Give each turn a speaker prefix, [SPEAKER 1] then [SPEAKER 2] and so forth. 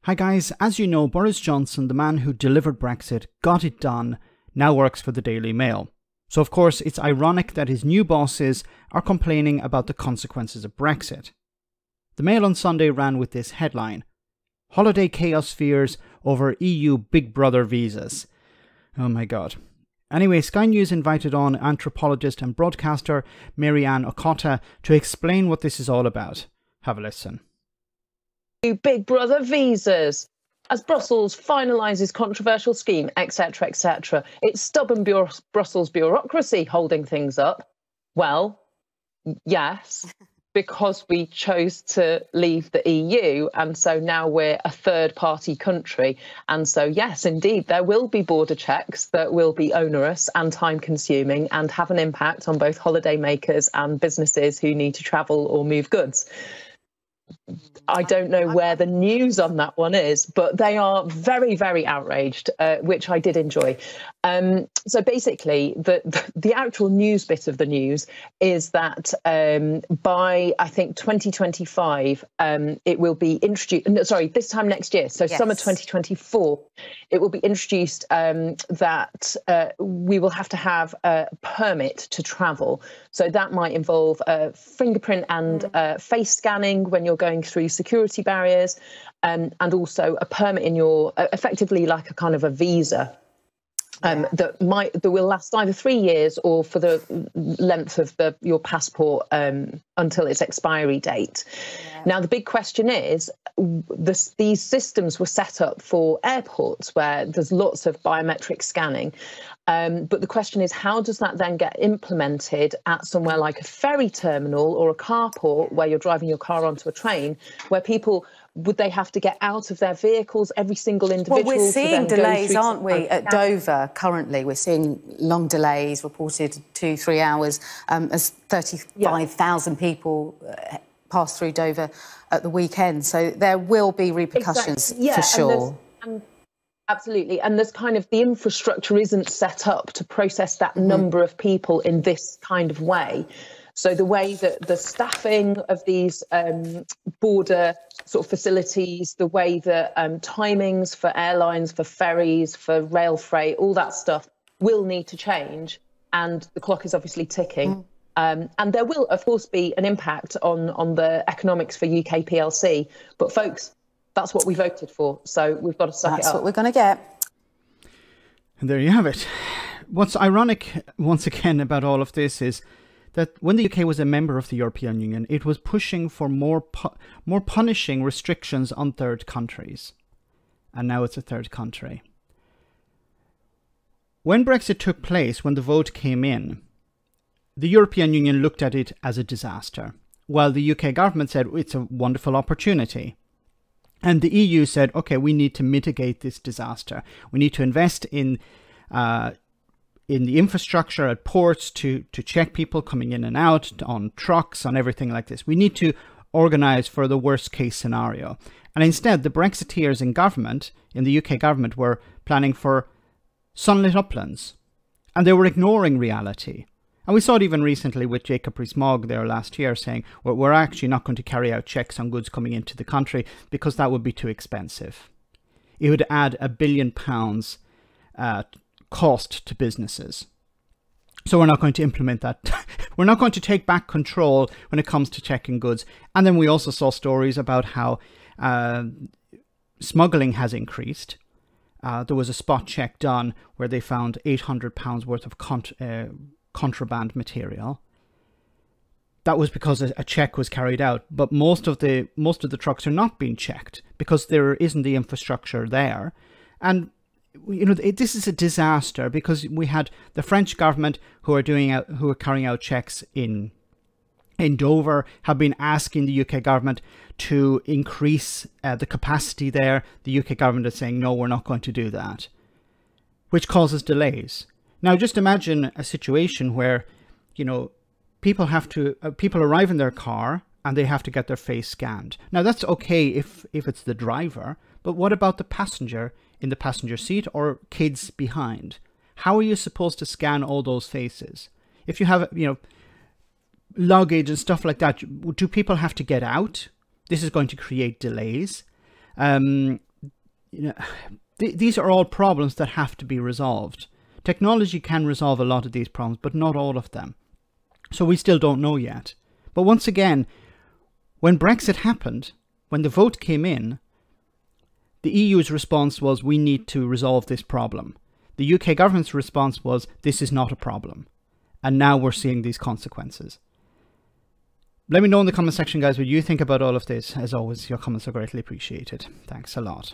[SPEAKER 1] Hi guys, as you know, Boris Johnson, the man who delivered Brexit, got it done, now works for the Daily Mail. So of course, it's ironic that his new bosses are complaining about the consequences of Brexit. The Mail on Sunday ran with this headline: Holiday chaos fears over EU Big Brother visas. Oh my god. Anyway, Sky News invited on anthropologist and broadcaster Mary-Ann Ochota to explain what this is all about. Have a listen.
[SPEAKER 2] Big Brother visas, as Brussels finalises controversial scheme, etc., etc. It's stubborn Brussels bureaucracy holding things up. Well, yes, because we chose to leave the EU, and so now we're a third-party country. And so, yes, indeed, there will be border checks that will be onerous and time-consuming and have an impact on both holidaymakers and businesses who need to travel or move goods. I don't know where the news on that one is, but they are very, very outraged, which I did enjoy. So basically, the actual news bit of the news is that by, I think, 2025, it will be introduced, no, sorry, this time next year, so yes. Summer 2024, it will be introduced that we will have to have a permit to travel. So that might involve fingerprint and face scanning when you're going through security barriers, and also a permit in your, effectively like a kind of a visa. That will last either 3 years or for the length of your passport until its expiry date. Yeah. Now, the big question is, these systems were set up for airports where there's lots of biometric scanning. But the question is, how does that then get implemented at somewhere like a ferry terminal or a carport where you're driving your car onto a train, where people, would they have to get out of their vehicles, every single individual?
[SPEAKER 3] Well, we're seeing delays, aren't we, at Dover currently? We're seeing long delays, reported 2-3 hours, as 35,000 people pass through Dover at the weekend. So there will be repercussions, for sure.
[SPEAKER 2] Absolutely. And there's kind of, the infrastructure isn't set up to process that number of people in this kind of way. So the way that the staffing of these border sort of facilities, the way that timings for airlines, for ferries, for rail freight, all that stuff will need to change. And the clock is obviously ticking. And there will, of course, be an impact on the economics for UK PLC. But folks, that's what we voted for. So we've got to suck it up.
[SPEAKER 3] That's what we're going to get.
[SPEAKER 1] And there you have it. What's ironic, once again, about all of this is that when the UK was a member of the European Union, it was pushing for more punishing restrictions on third countries. And now it's a third country. When Brexit took place, when the vote came in, the European Union looked at it as a disaster, while the UK government said it's a wonderful opportunity. And the EU said, OK, we need to mitigate this disaster. We need to invest in the infrastructure at ports to check people coming in and out, on trucks, on everything like this. We need to organise for the worst case scenario. And instead, the Brexiteers in government, in the UK government, were planning for sunlit uplands. And they were ignoring reality. And we saw it even recently with Jacob Rees-Mogg there last year saying, well, we're actually not going to carry out checks on goods coming into the country because that would be too expensive. It would add £1 billion cost to businesses. So we're not going to implement that. We're not going to take back control when it comes to checking goods. And then we also saw stories about how smuggling has increased. There was a spot check done where they found £800 worth of contraband material. That was because a check was carried out, but most of the trucks are not being checked because there isn't the infrastructure there. And you know, this is a disaster because we had the French government who are carrying out checks in Dover, have been asking the UK government to increase the capacity there. The UK government is saying, no, we're not going to do that, which causes delays. Now, just imagine a situation where, you know, people arrive in their car and they have to get their face scanned. Now, that's okay if it's the driver, but what about the passenger in the passenger seat or kids behind? How are you supposed to scan all those faces? If you have, you know, luggage and stuff like that, do people have to get out? This is going to create delays. you know, these are all problems that have to be resolved. Technology can resolve a lot of these problems, but not all of them. So we still don't know yet. But once again, when Brexit happened, when the vote came in, the EU's response was, we need to resolve this problem. The UK government's response was, this is not a problem. And now we're seeing these consequences. Let me know in the comment section, guys, what you think about all of this. As always, your comments are greatly appreciated. Thanks a lot.